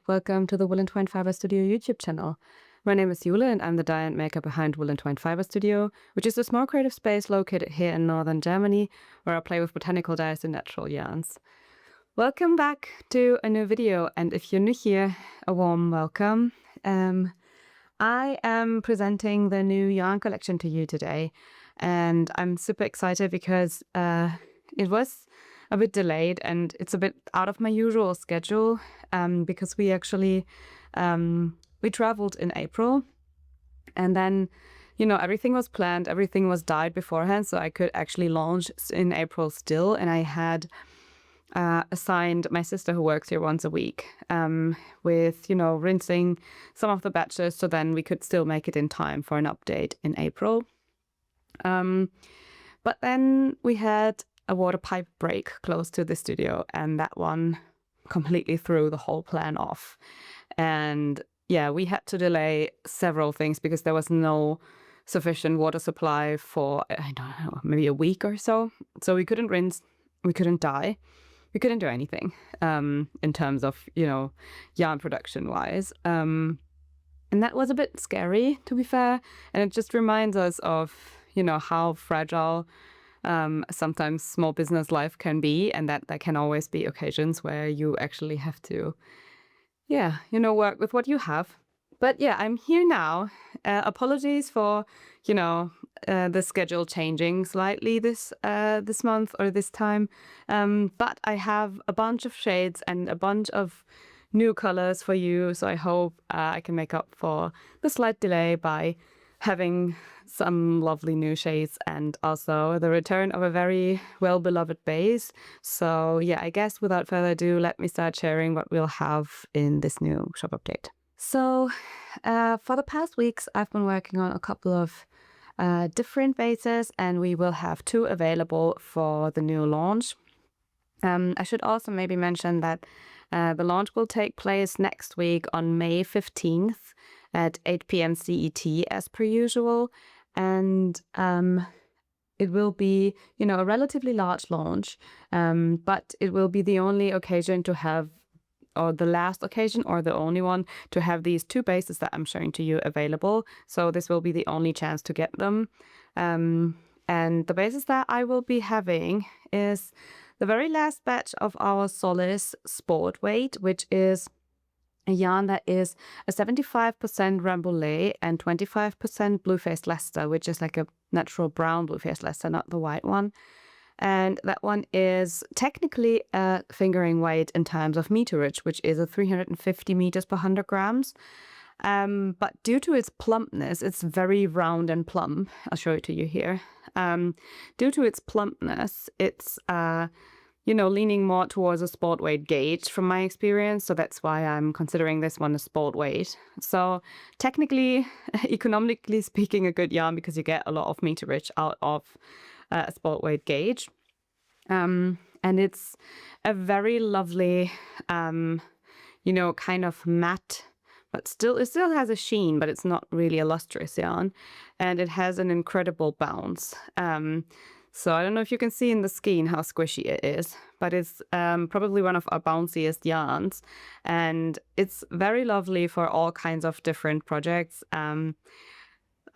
welcome to the Wool and Twine Fiber Studio YouTube channel. My name is Jule and I'm the dye and maker behind Wool and Twine Fiber Studio, which is a small creative space located here in northern Germany where I play with botanical dyes and natural yarns. Welcome back to a new video, and if you're new here, a warm welcome. I am presenting the new yarn collection to you today, and I'm super excited because it was a bit delayed and it's a bit out of my usual schedule because we actually we traveled in April, and then everything was planned, everything was dyed beforehand, so I could actually launch in April still, and I had assigned my sister who works here once a week with rinsing some of the batches so then we could still make it in time for an update in April. But then we had a water pipe break close to the studio, and that one completely threw the whole plan off. And yeah, we had to delay several things because there was no sufficient water supply for, I don't know, maybe a week or so. So we couldn't rinse, we couldn't dye, we couldn't do anything in terms of, yarn production wise. And that was a bit scary, to be fair. And it just reminds us of, how fragile sometimes small business life can be, and that there can always be occasions where you actually have to, work with what you have. But yeah, I'm here now. Apologies for, the schedule changing slightly this month or this time. But I have a bunch of shades and a bunch of new colors for you. So I hope I can make up for the slight delay by having some lovely new shades and also the return of a very well-beloved base. So yeah, I guess without further ado, let me start sharing what we'll have in this new shop update. So for the past weeks, I've been working on a couple of different bases, and we will have 2 available for the new launch. I should also maybe mention that the launch will take place next week on May 15th at 8 p.m. CET as per usual. And it will be, a relatively large launch, but it will be the only occasion to have, or the last occasion or the only one to have these 2 bases that I'm showing to you available. So this will be the only chance to get them. And the bases that I will be having is the very last batch of our Solace Sport Weight, which is a yarn that is a 75% Rambouillet and 25% blue-faced Leicester, which is like a natural brown blue-faced Leicester, not the white one. And that one is technically a fingering weight in terms of meterage, which is a 350 meters per 100 grams. But due to its plumpness, it's very round and plump. I'll show it to you here. Due to its plumpness, it's leaning more towards a sport weight gauge from my experience. So that's why I'm considering this one a sport weight. So technically, economically speaking, a good yarn because you get a lot of meterage out of a sport weight gauge. And it's a very lovely, kind of matte, but it still has a sheen, but it's not really a lustrous yarn. And it has an incredible bounce. So I don't know if you can see in the skein how squishy it is, but it's probably one of our bounciest yarns. And it's very lovely for all kinds of different projects.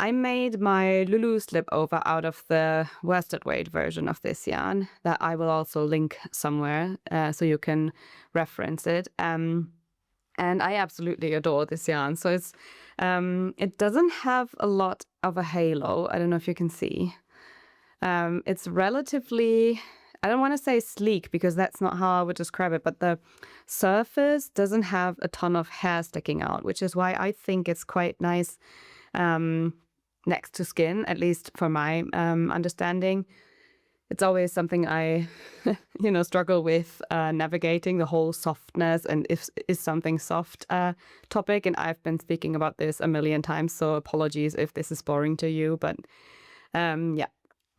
I made my Lulu slip over out of the worsted weight version of this yarn that I will also link somewhere so you can reference it. And I absolutely adore this yarn. So it's it doesn't have a lot of a halo. I don't know if you can see. It's relatively, I don't want to say sleek because that's not how I would describe it, but the surface doesn't have a ton of hair sticking out, which is why I think it's quite nice next to skin, at least for my understanding. It's always something I, struggle with navigating the whole softness and is something soft topic. And I've been speaking about this a million times, so apologies if this is boring to you. But yeah,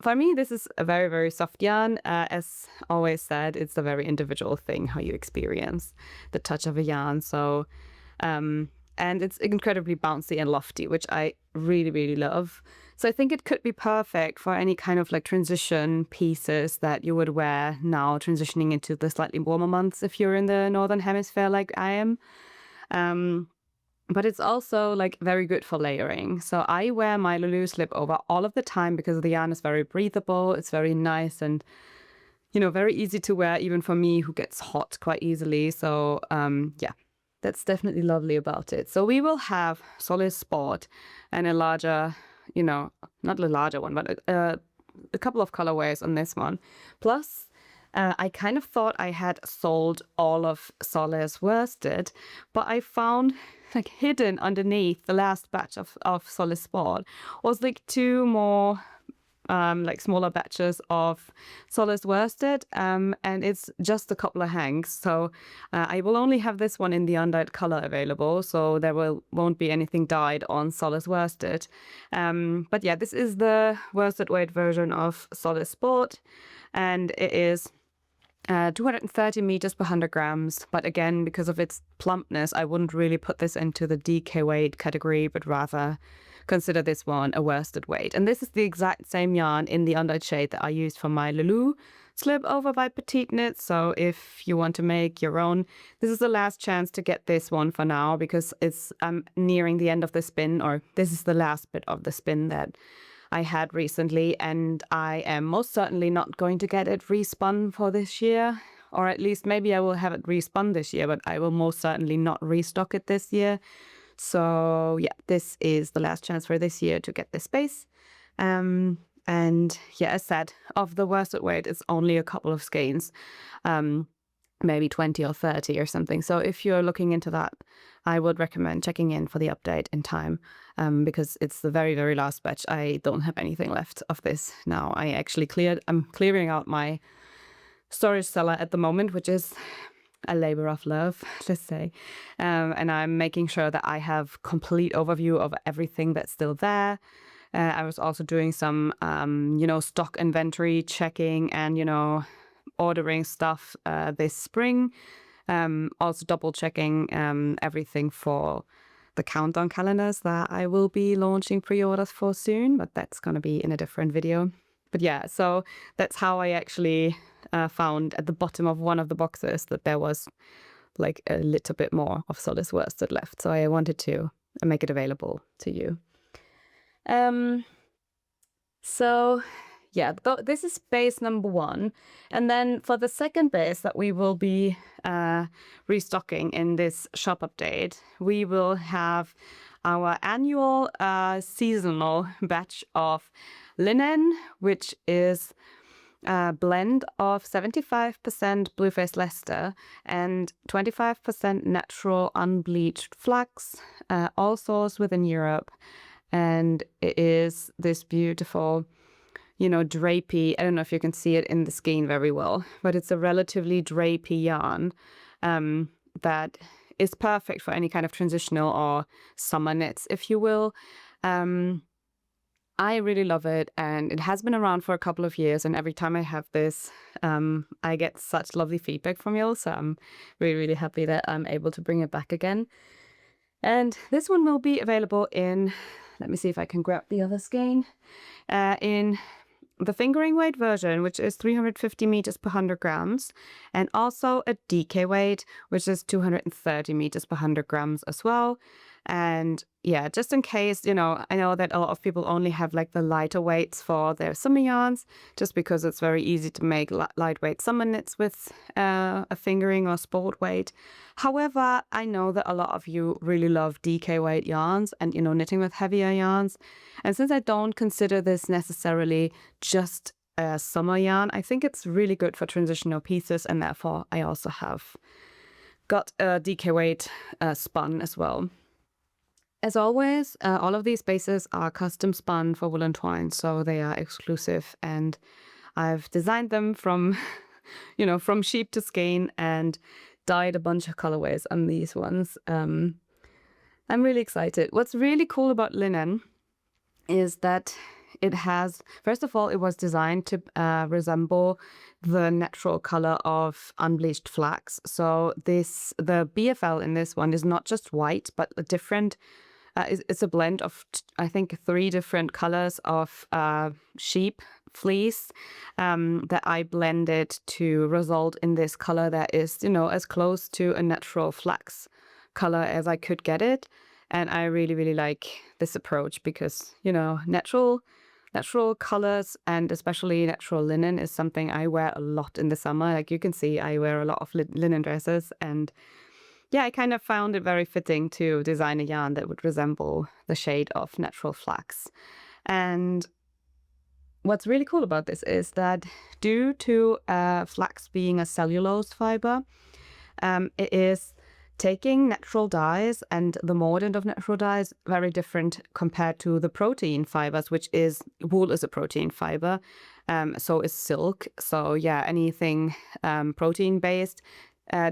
for me, this is a very, very soft yarn. As always said, it's a very individual thing how you experience the touch of a yarn. So, and it's incredibly bouncy and lofty, which I really, really love. So I think it could be perfect for any kind of like transition pieces that you would wear now, transitioning into the slightly warmer months if you're in the Northern Hemisphere like I am. But it's also like very good for layering. So I wear my Lulu slip over all of the time because the yarn is very breathable. It's very nice and, very easy to wear even for me who gets hot quite easily. So yeah, that's definitely lovely about it. So we will have Solace Sport and a larger, not a larger one, but a couple of colorways on this one. Plus, I kind of thought I had sold all of Solace worsted, but I found like hidden underneath the last batch of Solace Sport was like 2 more like smaller batches of Solace worsted, and it's just a couple of hanks. So I will only have this one in the undyed color available, so there won't be anything dyed on Solace worsted. But yeah, this is the worsted weight version of Solace Sport, and it is 230 meters per 100 grams. But again, because of its plumpness, I wouldn't really put this into the DK weight category, but rather consider this one a worsted weight. And this is the exact same yarn in the undyed shade that I used for my Lulu slip over by Petite Knit. So if you want to make your own, this is the last chance to get this one for now, because it's nearing the end of the spin, or this is the last bit of the spin that I had recently, and I am most certainly not going to get it respun for this year, or at least maybe I will have it respun this year, but I will most certainly not restock it this year. So yeah, this is the last chance for this year to get this space. And yeah, as said, of the worsted weight, it's only a couple of skeins, maybe 20 or 30 or something. So if you're looking into that, I would recommend checking in for the update in time, because it's the very, very last batch. I don't have anything left of this now. I'm clearing out my storage cellar at the moment, which is a labor of love, let's say. And I'm making sure that I have complete overview of everything that's still there. I was also doing some, stock inventory checking and, ordering stuff this spring. Also double checking everything for the countdown calendars that I will be launching pre-orders for soon, but that's going to be in a different video. But yeah, so that's how I actually found at the bottom of one of the boxes that there was like a little bit more of Solace worsted left. So I wanted to make it available to you. So yeah, this is base number 1. And then for the second base that we will be restocking in this shop update, we will have our annual seasonal batch of linnen, which is a blend of 75% Blueface Leicester and 25% natural unbleached flax, all sourced within Europe. And it is this beautiful, drapey. I don't know if you can see it in the skein very well, but it's a relatively drapey yarn that is perfect for any kind of transitional or summer knits, if you will. I really love it, and it has been around for a couple of years, and every time I have this, I get such lovely feedback from you, so I'm really, really happy that I'm able to bring it back again. And this one will be available in, let me see if I can grab the other skein, in the fingering weight version, which is 350 meters per 100 grams, and also a DK weight, which is 230 meters per 100 grams as well. And yeah, just in case, I know that a lot of people only have like the lighter weights for their summer yarns, just because it's very easy to make lightweight summer knits with a fingering or sport weight. However, I know that a lot of you really love DK weight yarns and, knitting with heavier yarns. And since I don't consider this necessarily just a summer yarn, I think it's really good for transitional pieces, and therefore I also have got a DK weight spun as well. As always, all of these bases are custom spun for Wool and Twine, so they are exclusive, and I've designed them from, from sheep to skein and dyed a bunch of colorways on these ones. I'm really excited. What's really cool about linnen is that it has, first of all, it was designed to resemble the natural color of unbleached flax. So the BFL in this one is not just white, but a different, it's a blend of, I think, 3 different colors of sheep fleece that I blended to result in this color that is, as close to a natural flax color as I could get it. And I really, really like this approach because, you know, natural colors and especially natural linen is something I wear a lot in the summer. Like you can see, I wear a lot of linen dresses, and yeah, I kind of found it very fitting to design a yarn that would resemble the shade of natural flax. And what's really cool about this is that due to flax being a cellulose fiber, it is taking natural dyes and the mordant of natural dyes very different compared to the protein fibers, which is wool is a protein fiber, so is silk. So yeah, anything protein based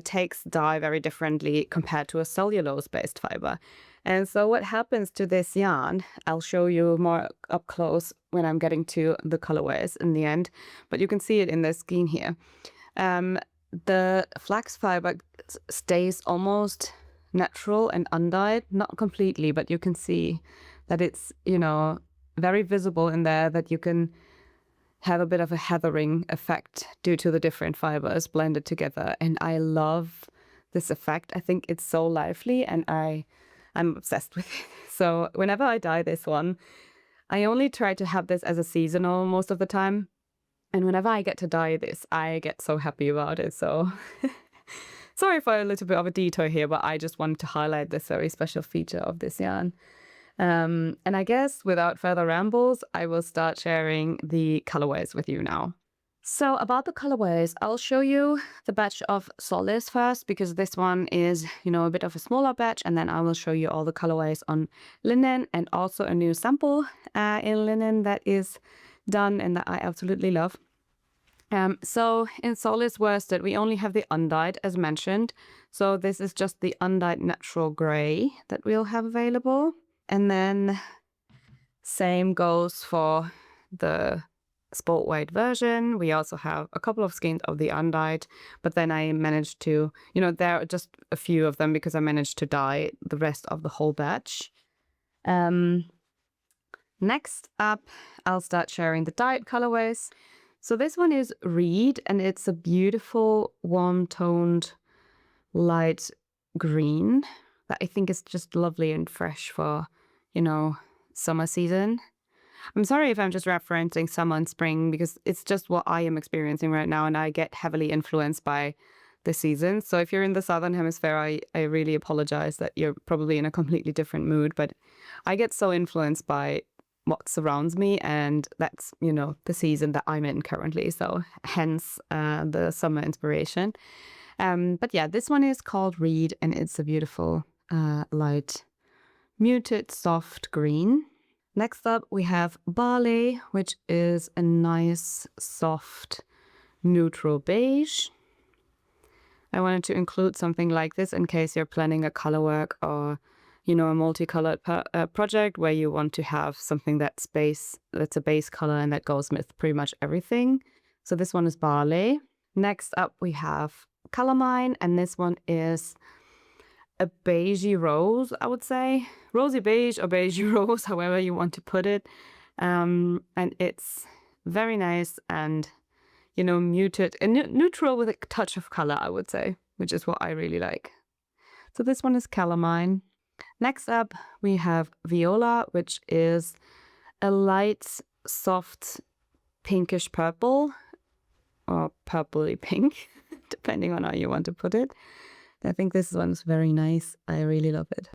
takes dye very differently compared to a cellulose based fiber. And so what happens to this yarn, I'll show you more up close when I'm getting to the colorways in the end, but you can see it in the skein here. The flax fiber stays almost natural and undyed, not completely, but you can see that it's, you know, very visible in there, that you can have a bit of a heathering effect due to the different fibers blended together. And I love this effect. I think it's so lively, and I'm obsessed with it. So whenever I dye this one, I only try to have this as a seasonal most of the time. And whenever I get to dye this, I get so happy about it. So sorry for a little bit of a detour here, but I just wanted to highlight this very special feature of this yarn. And I guess without further rambles, I will start sharing the colorways with you now. So about the colorways, I'll show you the batch of Solace first, because this one is, you know, a bit of a smaller batch, and then I will show you all the colorways on linen and also a new sample in linen that is done and that I absolutely love. So in Solace worsted, we only have the undyed as mentioned. So this is just the undyed natural gray that we'll have available. And then same goes for the sport weight version. We also have a couple of skeins of the undyed, but then I managed to, you know, there are just a few of them because I managed to dye the rest of the whole batch. Next up, I'll start sharing the dyed colorways. So this one is Reed, and it's a beautiful warm-toned light green that I think is just lovely and fresh for, you know, summer season. I'm sorry if I'm just referencing summer and spring because it's just what I am experiencing right now, and I get heavily influenced by the seasons. So if you're in the Southern Hemisphere, I really apologize that you're probably in a completely different mood, but I get so influenced by what surrounds me, and that's, you know, the season that I'm in currently. So hence the summer inspiration. But yeah, this one is called Reed, and it's a beautiful light muted soft green. Next up we have Barley, which is a nice soft neutral beige. I wanted to include something like this in case you're planning a color work or, you know, a multicolored project where you want to have something that's a base color and that goes with pretty much everything. So this one is Barley. Next up we have Calamine, and this one is a beigey rose, I would say. Rosy beige or beigey rose, however you want to put it. And it's very nice and, you know, muted and neutral with a touch of color, I would say, which is what I really like. So this one is Calamine. Next up, we have Viola, which is a light, soft, pinkish purple, or purpley pink, depending on how you want to put it. I think this one's very nice. I really love it.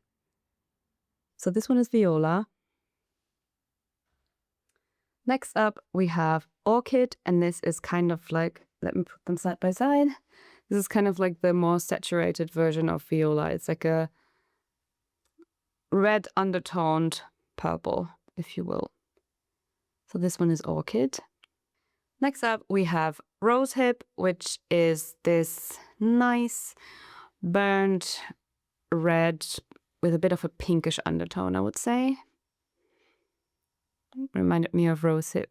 So this one is Viola. Next up, we have Orchid, and this is kind of like, let me put them side by side. This is kind of like the more saturated version of Viola. It's like a red undertoned purple, if you will. So this one is Orchid. Next up, we have Rosehip, which is this nice burnt red with a bit of a pinkish undertone, I would say. Reminded me of rosehip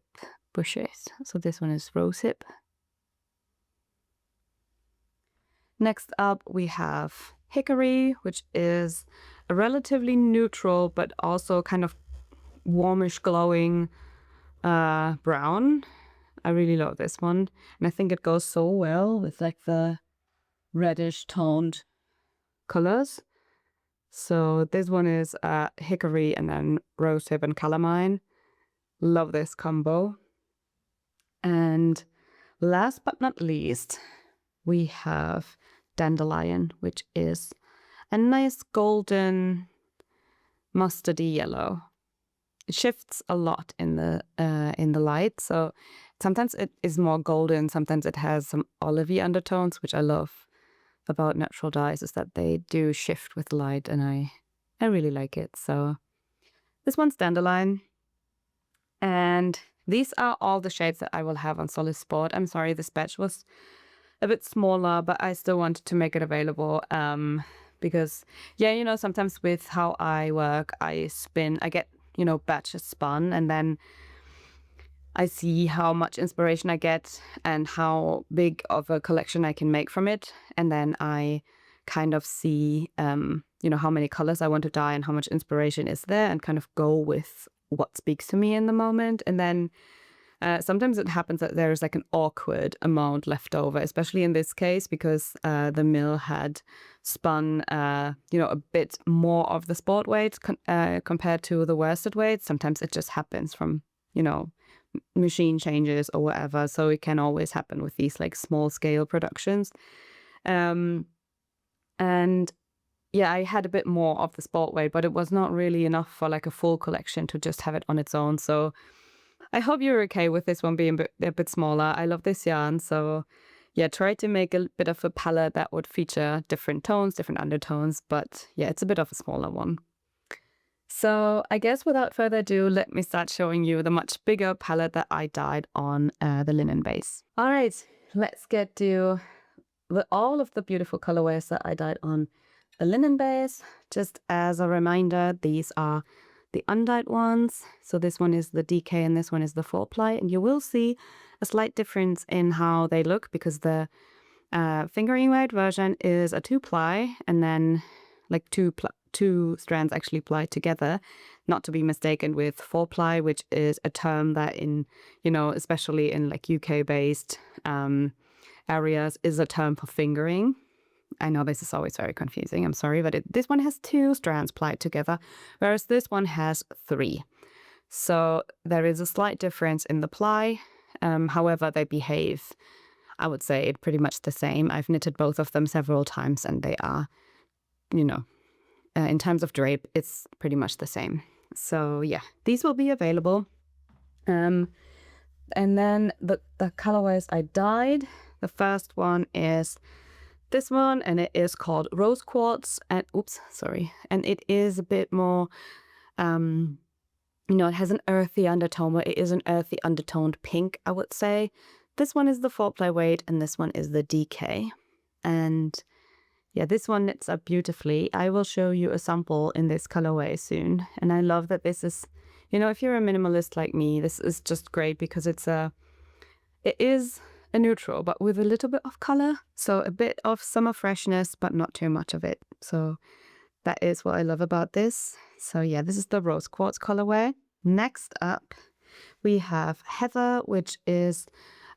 bushes. So this one is Rosehip. Next up, we have Hickory, which is a relatively neutral but also kind of warmish glowing brown. I really love this one, and I think it goes so well with like the reddish toned colors. So this one is hickory and then rosehip and calamine. Love this combo. And last but not least, we have dandelion, which is a nice golden mustardy yellow. It shifts a lot in the light, so sometimes it is more golden, sometimes it has some olivey undertones, which I love about natural dyes, is that they do shift with light, and I really like it. So this one's dandelion, and these are all the shades that I will have on Solace Sport. I'm sorry, this batch was a bit smaller, but I still wanted to make it available because, yeah, you know, sometimes with how I work, I get, you know, batches spun, and then I see how much inspiration I get and how big of a collection I can make from it. And then I kind of see, you know, how many colors I want to dye and how much inspiration is there, and kind of go with what speaks to me in the moment. And then sometimes it happens that there's like an awkward amount left over, especially in this case, because the mill had spun, you know, a bit more of the sport weight compared to the worsted weight. Sometimes it just happens from, you know, machine changes or whatever. So it can always happen with these like small scale productions. And yeah, I had a bit more of the sport weight, but it was not really enough for like a full collection to just have it on its own. So I hope you're okay with this one being a bit smaller. I love this yarn. So yeah, try to make a bit of a palette that would feature different tones, different undertones. But yeah, it's a bit of a smaller one. So I guess without further ado, let me start showing you the much bigger palette that I dyed on the linen base. All right, let's get to all of the beautiful colorways that I dyed on the linen base. Just as a reminder, these are the undyed ones. So this one is the DK and this one is the 4-ply. And you will see a slight difference in how they look, because the fingering weight version is a 2-ply, and then like two strands actually plied together, not to be mistaken with 4-ply, which is a term that in, you know, especially in like UK based areas, is a term for fingering. I know this is always very confusing, I'm sorry, but this one has 2 strands plied together, whereas this one has 3. So there is a slight difference in the ply. However, they behave, I would say, pretty much the same. I've knitted both of them several times, and they are, you know, in terms of drape, it's pretty much the same. So yeah, these will be available. And then the colorways I dyed, the first one is this one, and it is called Rose Quartz. And and it is a bit more, you know, it has an earthy undertone, but it is an earthy undertoned pink, I would say. This one is the 4-ply weight, and this one is the DK. And yeah, this one knits up beautifully. I will show you a sample in this colorway soon. And I love that this is, you know, if you're a minimalist like me, this is just great, because it is a neutral, but with a little bit of color. So a bit of summer freshness, but not too much of it. So that is what I love about this. So yeah, this is the Rose Quartz colorway. Next up, we have Heather, which is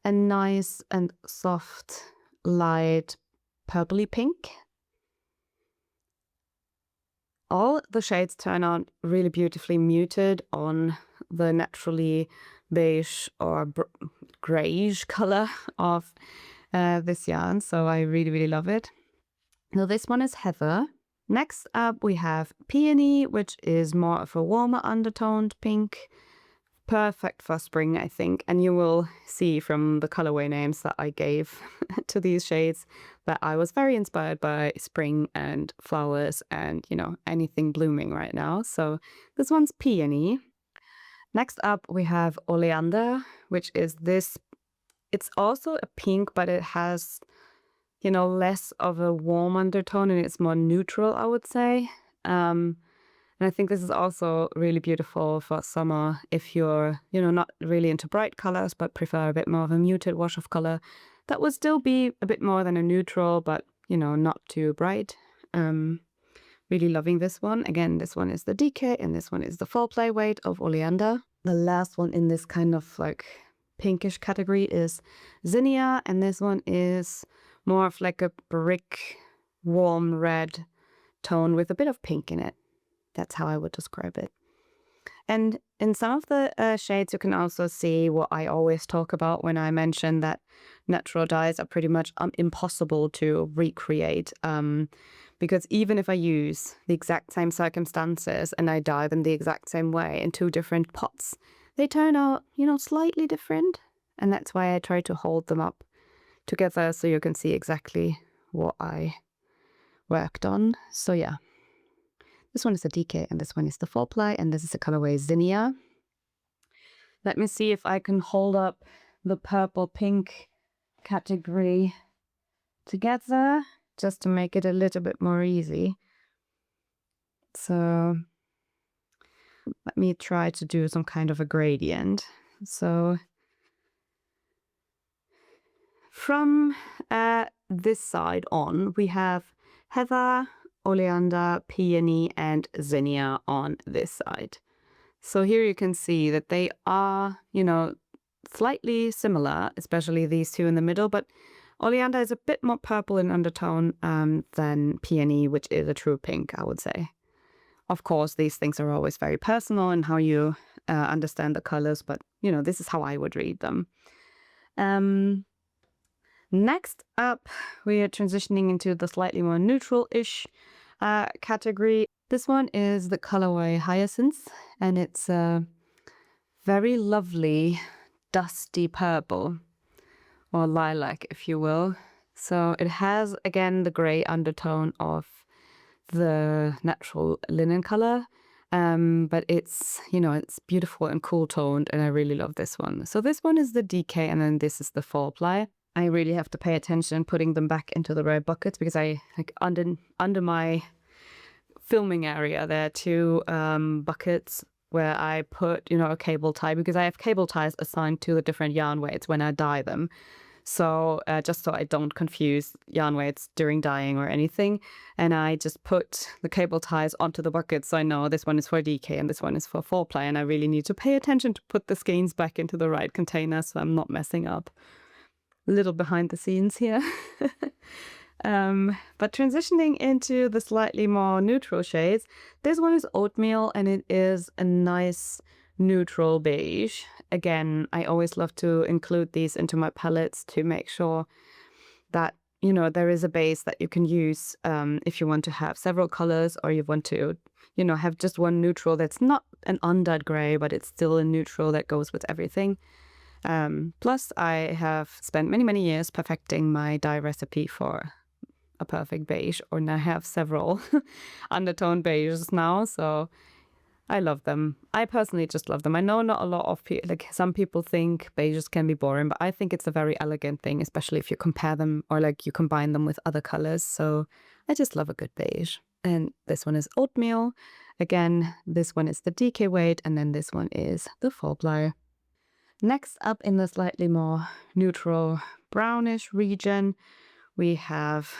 a nice and soft, light purpley pink. All the shades turn out really beautifully muted on the naturally beige or grayish color of this yarn. So I really, really love it. Now this one is Heather. Next up we have Peony, which is more of a warmer undertoned pink. Perfect for spring, I think. And you will see from the colorway names that I gave to these shades that I was very inspired by spring and flowers and, you know, anything blooming right now. So this one's Peony. Next up we have Oleander, which is this. It's also a pink, but it has, you know, less of a warm undertone, and it's more neutral, I would say. And I think this is also really beautiful for summer if you're, you know, not really into bright colors, but prefer a bit more of a muted wash of color. That would still be a bit more than a neutral, but, you know, not too bright. Really loving this one. Again, this one is the DK, and this one is the 4-ply weight of Oleander. The last one in this kind of like pinkish category is Zinnia, and this one is more of like a brick warm red tone with a bit of pink in it. That's how I would describe it. And in some of the shades, you can also see what I always talk about when I mention that natural dyes are pretty much impossible to recreate. Because even if I use the exact same circumstances and I dye them the exact same way in 2 different pots, they turn out, slightly different. And that's why I try to hold them up together so you can see exactly what I worked on. So yeah. This one is the DK and this one is the Foreplay, and this is the colorway Zinnia. Let me see if I can hold up the purple pink category together just to make it a little bit more easy. So let me try to do some kind of a gradient. So from this side on, we have heather, oleander, peony, and zinnia on this side. So here you can see that they are, slightly similar, especially these 2 in the middle, but oleander is a bit more purple in undertone than peony, which is a true pink, I would say. Of course, these things are always very personal in how you understand the colors, but, this is how I would read them. Next up, we are transitioning into the slightly more neutral-ish category. This one is the colorway Hyacinth, and it's a very lovely dusty purple, or lilac, if you will. So it has, again, the gray undertone of the natural linen color, but it's, it's beautiful and cool toned, and I really love this one. So this one is the DK, and then this is the Foreplay. I really have to pay attention putting them back into the right buckets because I under my filming area there are 2 buckets where I put a cable tie, because I have cable ties assigned to the different yarn weights when I dye them. So just so I don't confuse yarn weights during dyeing or anything, and I just put the cable ties onto the buckets so I know this one is for DK and this one is for Foreplay, and I really need to pay attention to put the skeins back into the right container so I'm not messing up. A little behind the scenes here. But transitioning into the slightly more neutral shades, this one is Oatmeal, and it is a nice neutral beige. Again, I always love to include these into my palettes to make sure that, there is a base that you can use if you want to have several colors, or you want to, have just one neutral that's not an undyed gray, but it's still a neutral that goes with everything. Plus, I have spent many, many years perfecting my dye recipe for a perfect beige, and I have several undertone beiges now, so I love them. I personally just love them. I know not a lot of people, some people think beiges can be boring, but I think it's a very elegant thing, especially if you compare them or you combine them with other colors. So I just love a good beige. And this one is Oatmeal. Again, this one is the DK weight, and then this one is the Foreplay. Next up, in the slightly more neutral brownish region, we have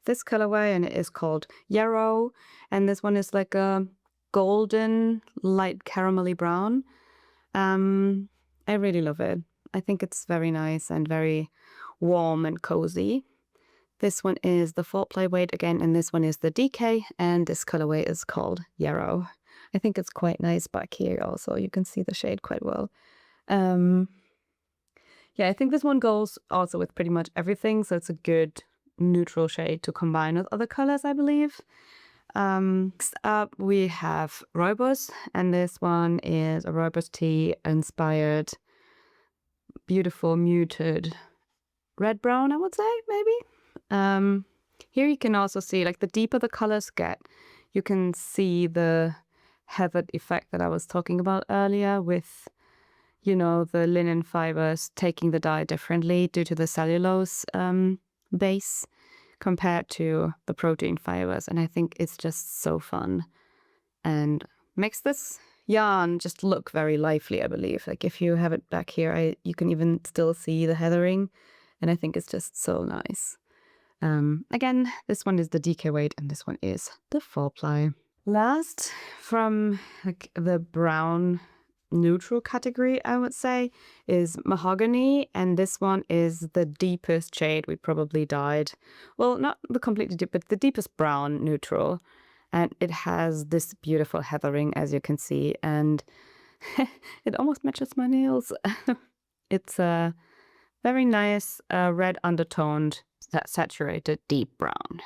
this colorway, and it is called Yarrow, and this one is like a golden light caramelly brown. I really love it. I think it's very nice and very warm and cozy. This one is the Foreplay weight again, and this one is the DK, and this colorway is called Yarrow. I think it's quite nice back here also. You can see the shade quite well. Yeah, I think this one goes also with pretty much everything, so it's a good neutral shade to combine with other colors, I believe. Next up, we have Rooibos, and this one is a Rooibos tea inspired, beautiful muted red brown, I would say, maybe. Here you can also see, the deeper the colors get, you can see the heathered effect that I was talking about earlier with, the linen fibers taking the dye differently due to the cellulose base compared to the protein fibers. And I think it's just so fun and makes this yarn just look very lively, I believe. If you have it back here, you can even still see the heathering, and I think it's just so nice. Again, this one is the DK weight, and this one is the Foreplay. Last, from the brown neutral category, I would say, is Mahogany, and this one is the deepest shade we probably dyed. Well, not the completely deep, but the deepest brown neutral. And it has this beautiful heathering, as you can see, and it almost matches my nails. It's a very nice red undertoned, saturated deep brown.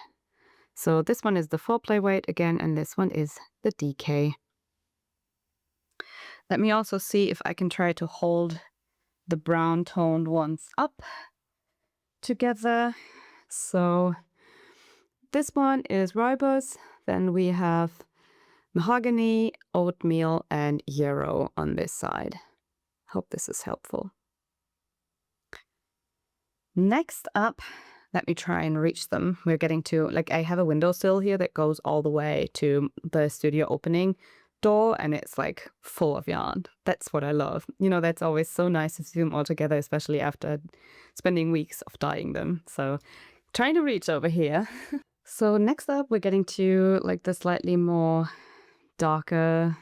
So this one is the foreplay weight again, and this one is the DK. Let me also see if I can try to hold the brown toned ones up together. So this one is rooibos, then we have mahogany, oatmeal, and yarrow on this side. Hope this is helpful. Next up, let me try and reach them. We're getting to, like, I have a windowsill here that goes all the way to the studio opening door, and it's like full of yarn. That's what I love. You know, that's always so nice to see them all together, especially after spending weeks of dyeing them. So trying to reach over here. So next up, we're getting to like the slightly more darker,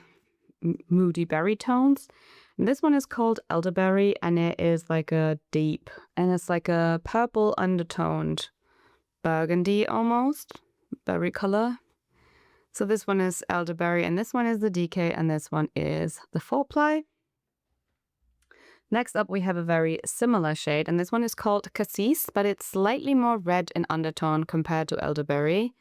moody berry tones. And this one is called elderberry, and it is like a deep, and it's like a purple undertoned burgundy almost, berry color. So this one is elderberry, and this one is the DK, and this one is the foreplay. Next up, we have a very similar shade, and this one is called Cassis, but it's slightly more red in undertone compared to elderberry.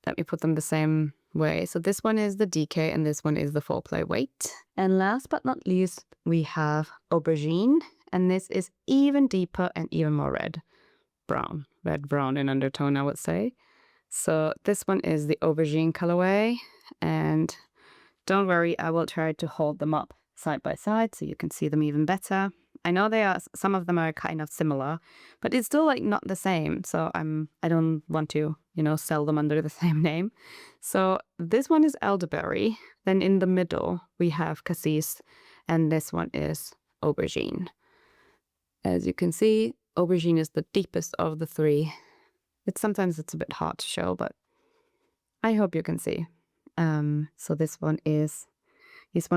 Let me put them the same way. So this one is the DK, and this one is the foreplay weight. And last but not least, we have aubergine, and this is even deeper and even more red brown in undertone, I would say. So this one is the aubergine colorway, and don't worry, I will try to hold them up side by side so you can see them even better. I know some of them are kind of similar, but it's still like not the same. So I don't want to, sell them under the same name. So this one is elderberry. Then in the middle, we have cassis, and this one is aubergine. As you can see, aubergine is the deepest of the three. Sometimes it's a bit hard to show, but I hope you can see. So these one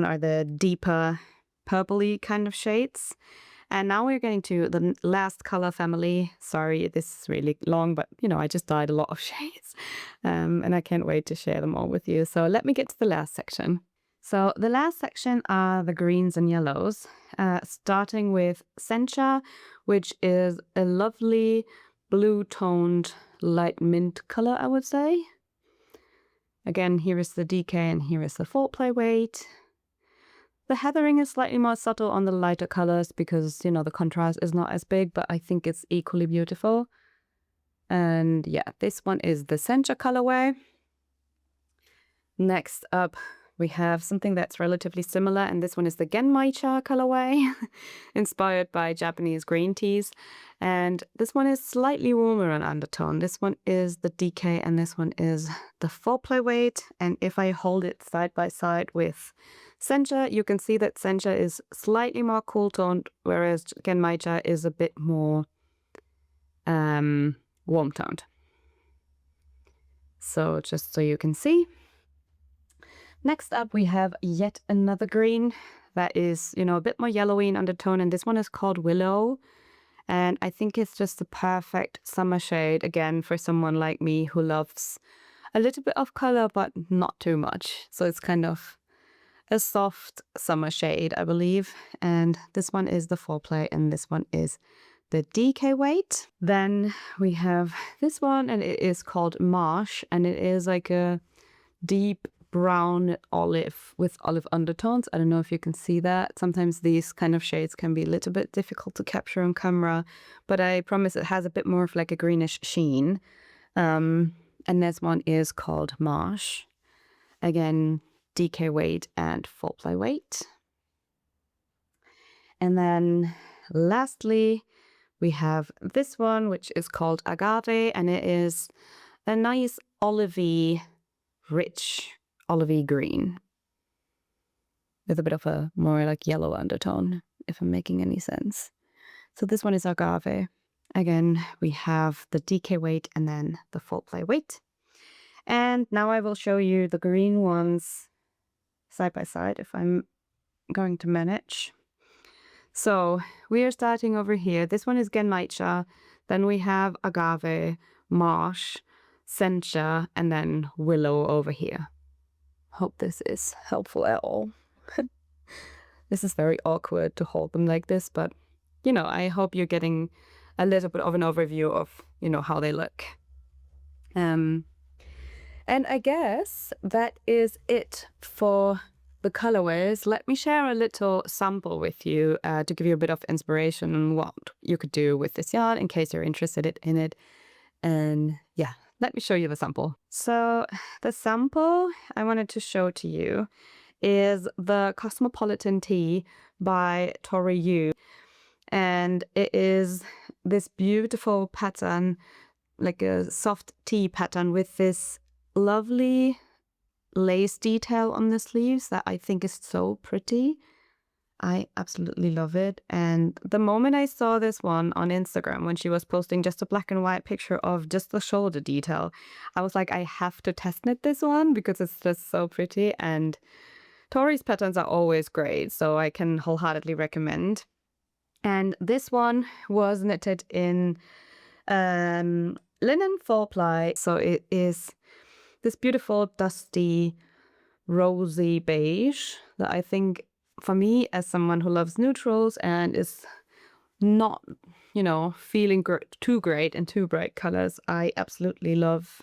are the deeper purpley kind of shades. And now we're getting to the last color family. Sorry, this is really long, but I just dyed a lot of shades. And I can't wait to share them all with you. So let me get to the last section. So the last section are the greens and yellows, starting with Sencha, which is a lovely blue-toned light mint color, I would say. Again, here is the DK and here is the foreplay weight. The heathering is slightly more subtle on the lighter colors because, the contrast is not as big, but I think it's equally beautiful. And yeah, this one is the Sencha colorway. Next up, we have something that's relatively similar, and this one is the Genmaicha colorway, inspired by Japanese green teas. And this one is slightly warmer in undertone. This one is the DK, and this one is the foreplay weight. And if I hold it side by side with Sencha, you can see that Sencha is slightly more cool toned, whereas Genmaicha is a bit more warm toned. So just so you can see. Next up, we have yet another green that is, a bit more yellowy in undertone, and this one is called Willow. And I think it's just the perfect summer shade, again, for someone like me who loves a little bit of color, but not too much. So it's kind of a soft summer shade, I believe. And this one is the foreplay, and this one is the DK weight. Then we have this one, and it is called Marsh, and it is like a deep brown olive with olive undertones. I don't know if you can see that. Sometimes these kind of shades can be a little bit difficult to capture on camera, but I promise it has a bit more of like a greenish sheen. And this one is called Marsh. Again, DK weight and foreplay weight. And then lastly, we have this one, which is called Agave, and it is a nice olivey, rich olivey green with a bit of a more like yellow undertone, if I'm making any sense. So this one is Agave. Again, we have the DK weight and then the foreplay weight. And now I will show you the green ones side by side if I'm going to manage. So we are starting over here. This one is Genmaicha. Then we have Agave, Marsh, sencha, and then willow over here. Hope this is helpful at all. This is very awkward to hold them like this, but I hope you're getting a little bit of an overview of, how they look. And I guess that is it for the colorways. Let me share a little sample with you to give you a bit of inspiration on what you could do with this yarn in case you're interested in it. And yeah, let me show you the sample. So the sample I wanted to show to you is the Cosmopolitan Tea by Jule. And it is this beautiful pattern, like a soft tea pattern with this lovely lace detail on the sleeves that I think is so pretty. I absolutely love it. And the moment I saw this one on Instagram, when she was posting just a black and white picture of just the shoulder detail, I was like, I have to test knit this one because it's just so pretty. And Tori's patterns are always great, so I can wholeheartedly recommend. And this one was knitted in linen 4-ply, so it is this beautiful dusty rosy beige that I think, for me, as someone who loves neutrals and is not, feeling too great in too bright colors, I absolutely love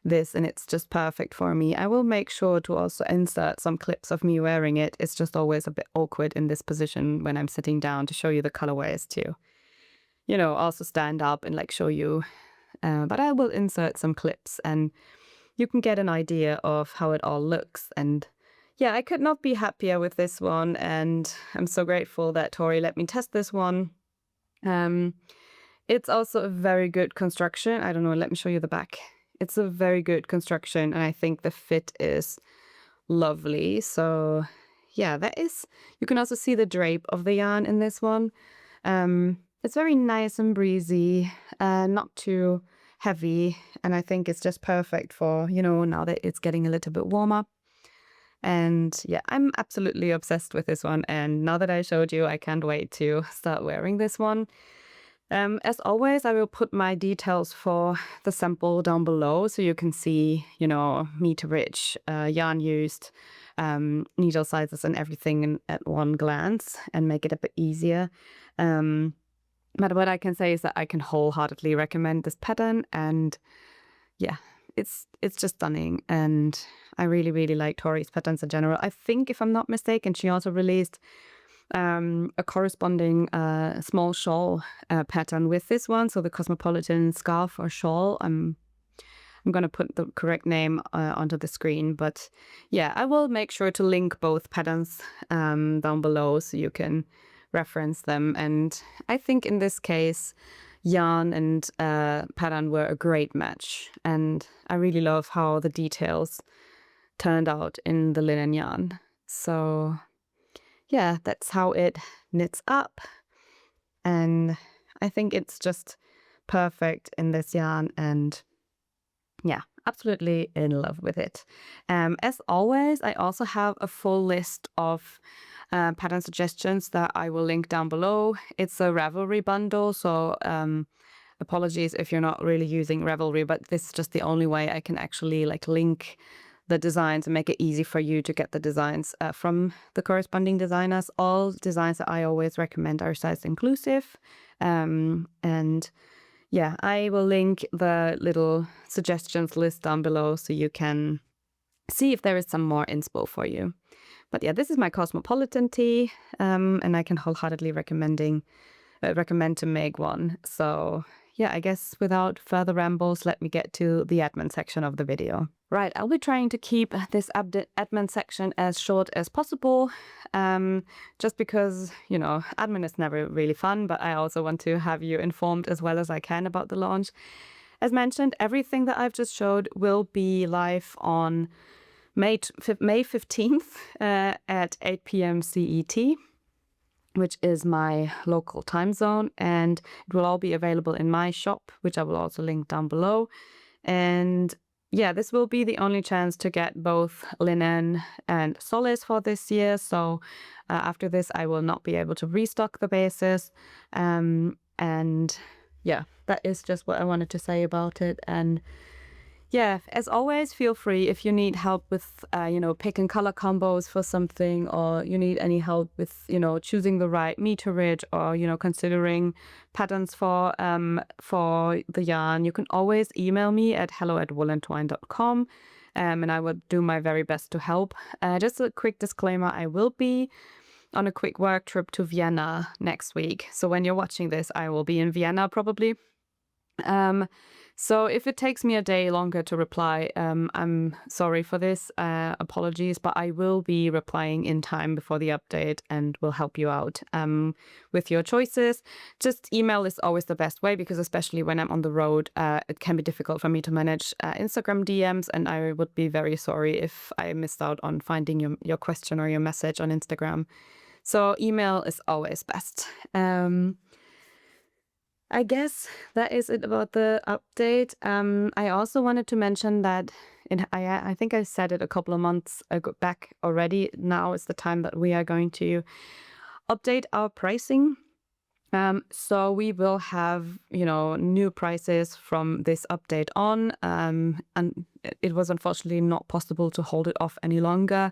this, and it's just perfect for me. I will make sure to also insert some clips of me wearing it. It's just always a bit awkward in this position when I'm sitting down to show you the colorways too. Also stand up and show you. But I will insert some clips and you can get an idea of how it all looks. And yeah, I could not be happier with this one, and I'm so grateful that Tori let me test this one. It's also a very good construction. I don't know, let me show you the back. It's a very good construction, and I think the fit is lovely. So yeah, you can also see the drape of the yarn in this one. It's very nice and breezy, not too heavy, and I think it's just perfect for, now that it's getting a little bit warmer. And yeah, I'm absolutely obsessed with this one, and now that I showed you, I can't wait to start wearing this one. As always, I will put my details for the sample down below so you can see, meterage, yarn used, needle sizes and everything at one glance and make it a bit easier. But what I can say is that I can wholeheartedly recommend this pattern, and yeah, it's just stunning, and I really, really like Tori's patterns in general. I think, if I'm not mistaken, she also released a corresponding small shawl pattern with this one, so the Cosmopolitan scarf or shawl. I'm going to put the correct name onto the screen, but yeah, I will make sure to link both patterns down below so you can reference them. And I think in this case, yarn and pattern were a great match, and I really love how the details turned out in the linen yarn. So yeah, that's how it knits up, and I think it's just perfect in this yarn, and yeah, absolutely in love with it. As always, I also have a full list of pattern suggestions that I will link down below. It's a Ravelry bundle, so apologies if you're not really using Ravelry, but this is just the only way I can actually link the designs and make it easy for you to get the designs from the corresponding designers. All designs that I always recommend are size inclusive. And yeah, I will link the little suggestions list down below so you can see if there is some more inspo for you. But yeah, this is my Cosmopolitan tea, and I can wholeheartedly recommend to make one. So yeah, I guess without further rambles, let me get to the admin section of the video. Right, I'll be trying to keep this admin section as short as possible, just because, admin is never really fun, but I also want to have you informed as well as I can about the launch. As mentioned, everything that I've just showed will be live on May 15th at 8 p.m. CET, which is my local time zone, and it will all be available in my shop, which I will also link down below. And yeah, this will be the only chance to get both linen and solace for this year. So after this, I will not be able to restock the bases. And yeah, that is just what I wanted to say about it. And Yeah, as always, feel free if you need help with, picking color combos for something, or you need any help with, choosing the right meterage, or, considering patterns for the yarn. You can always email me at hello@woolentwine.com, and I will do my very best to help. Just a quick disclaimer, I will be on a quick work trip to Vienna next week. So when you're watching this, I will be in Vienna probably. So if it takes me a day longer to reply, I'm sorry for this, apologies, but I will be replying in time before the update and will help you out with your choices. Just email is always the best way, because especially when I'm on the road, it can be difficult for me to manage Instagram DMs, and I would be very sorry if I missed out on finding your question or your message on Instagram. So email is always best. I guess that is it about the update. I also wanted to mention that I think I said it a couple of months back already. Now is the time that we are going to update our pricing. So we will have, new prices from this update on, and it was unfortunately not possible to hold it off any longer.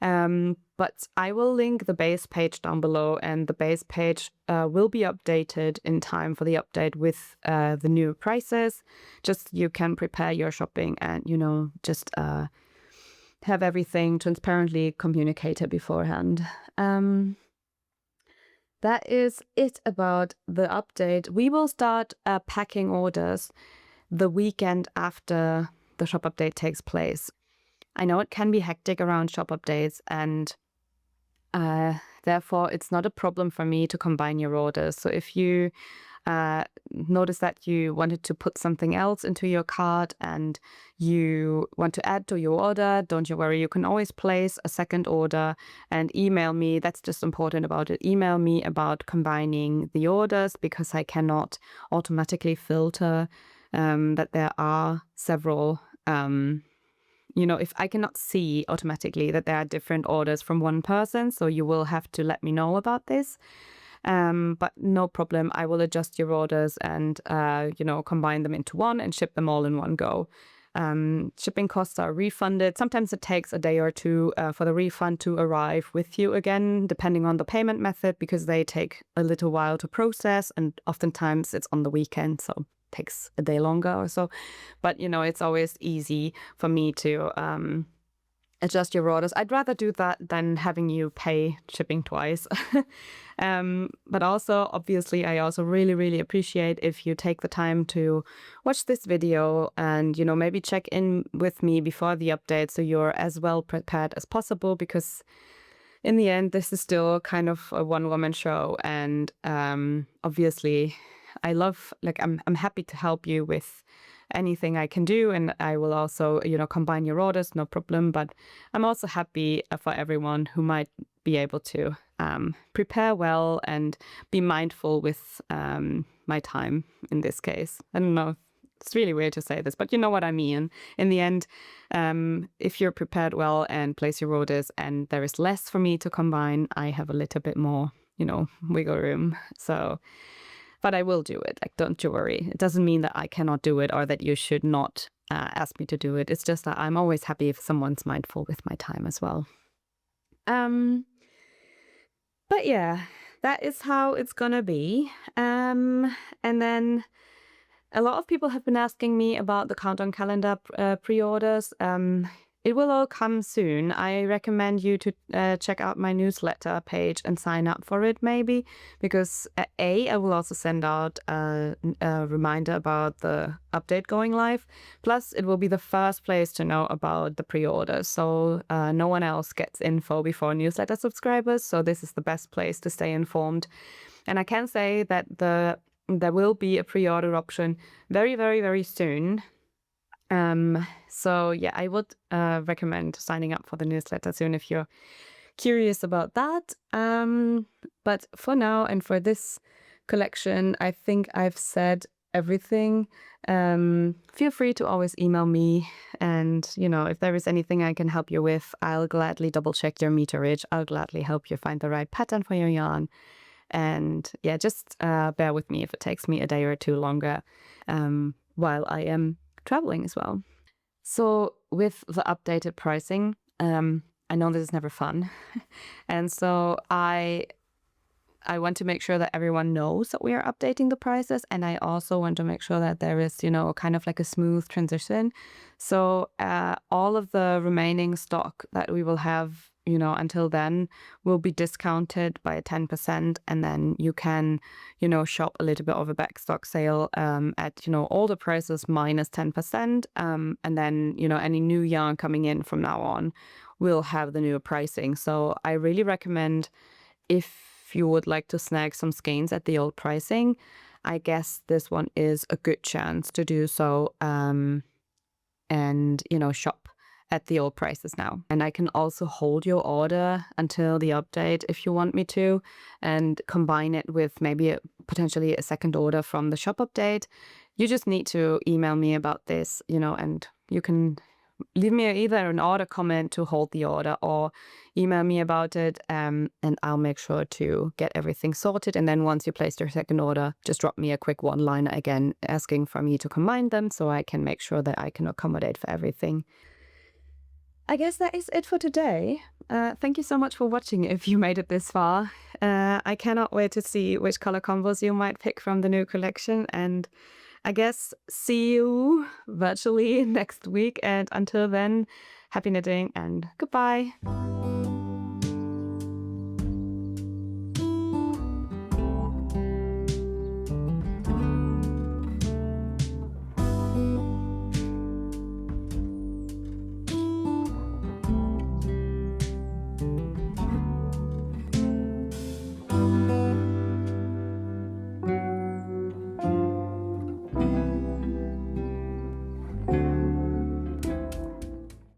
But I will link the base page down below, and the base page will be updated in time for the update with the new prices. Just you can prepare your shopping and, just have everything transparently communicated beforehand. That is it about the update. We will start packing orders the weekend after the shop update takes place. I know it can be hectic around shop updates, and therefore it's not a problem for me to combine your orders. So if you notice that you wanted to put something else into your cart and you want to add to your order, don't you worry, you can always place a second order and email me. That's just important about it. Email me about combining the orders, because I cannot automatically filter that there are several, if I cannot see automatically that there are different orders from one person, so you will have to let me know about this. But no problem. I will adjust your orders and, combine them into one and ship them all in one go. Shipping costs are refunded. Sometimes it takes a day or two for the refund to arrive with you again, depending on the payment method, because they take a little while to process, and oftentimes it's on the weekend, so it takes a day longer or so. But, it's always easy for me to adjust your orders. I'd rather do that than having you pay shipping twice. But also, obviously, I also really, really appreciate if you take the time to watch this video and, maybe check in with me before the update so you're as well prepared as possible, because in the end, this is still kind of a one-woman show. And obviously, I'm happy to help you with anything I can do, and I will also, combine your orders, no problem. But I'm also happy for everyone who might be able to prepare well and be mindful with my time in this case. I don't know, it's really weird to say this, but you know what I mean. In the end, if you're prepared well and place your orders and there is less for me to combine, I have a little bit more, wiggle room. So, but I will do it. Don't you worry. It doesn't mean that I cannot do it or that you should not ask me to do it. It's just that I'm always happy if someone's mindful with my time as well. But yeah, that is how it's gonna be. And then a lot of people have been asking me about the countdown calendar pre-orders. It will all come soon. I recommend you to check out my newsletter page and sign up for it, maybe, because I will also send out a reminder about the update going live. Plus, it will be the first place to know about the pre-orders, so no one else gets info before newsletter subscribers. So this is the best place to stay informed. And I can say that there will be a pre-order option very, very, very soon. So yeah, I would recommend signing up for the newsletter soon if you're curious about that. But for now and for this collection, I think I've said everything. Feel free to always email me, and if there is anything I can help you with, I'll gladly double check your meterage. I'll gladly help you find the right pattern for your yarn. And yeah, just bear with me if it takes me a day or two longer while I am traveling as well. So with the updated pricing, I know this is never fun. And so I want to make sure that everyone knows that we are updating the prices. And I also want to make sure that there is, kind of like a smooth transition. So all of the remaining stock that we will have, until then will be discounted by 10%. And then you can, shop a little bit of a backstock sale at, all the prices minus 10%. And then, any new yarn coming in from now on will have the newer pricing. So I really recommend, if you would like to snag some skeins at the old pricing, I guess this one is a good chance to do so, and, shop at the old prices now. And I can also hold your order until the update if you want me to, and combine it with maybe potentially a second order from the shop update. You just need to email me about this, and you can leave me either an order comment to hold the order, or email me about it, and I'll make sure to get everything sorted. And then once you place your second order, just drop me a quick one-liner again asking for me to combine them so I can make sure that I can accommodate for everything. I guess that is it for today. Thank you so much for watching if you made it this far. I cannot wait to see which color combos you might pick from the new collection, and I guess see you virtually next week. And until then, happy knitting and goodbye.